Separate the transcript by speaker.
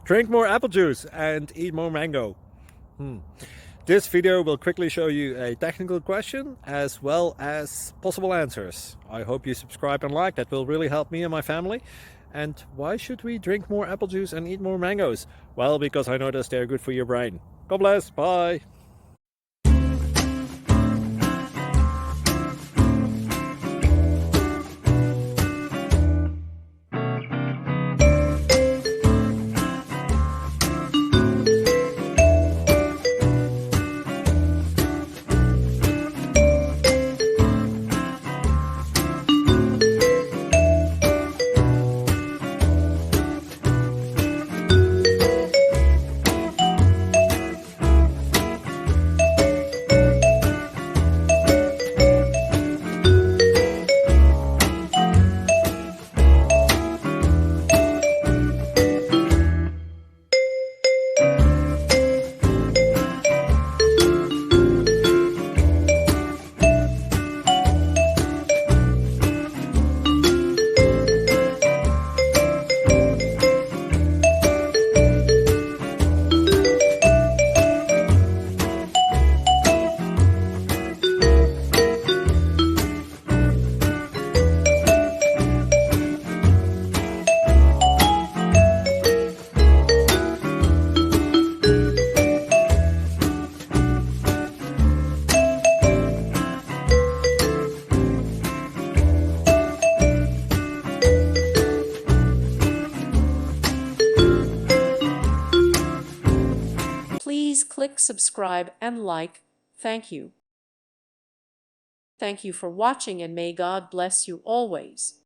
Speaker 1: Drink more apple juice and eat more mango. This video will quickly show you a technical question as well as possible answers. I hope you subscribe and like, that will really help me and my family. And why should we drink more apple juice and eat more mangoes? Well, because I noticed they're good for your brain. God bless, bye!
Speaker 2: Please click subscribe and like. Thank you. Thank you for watching, and may God bless you always.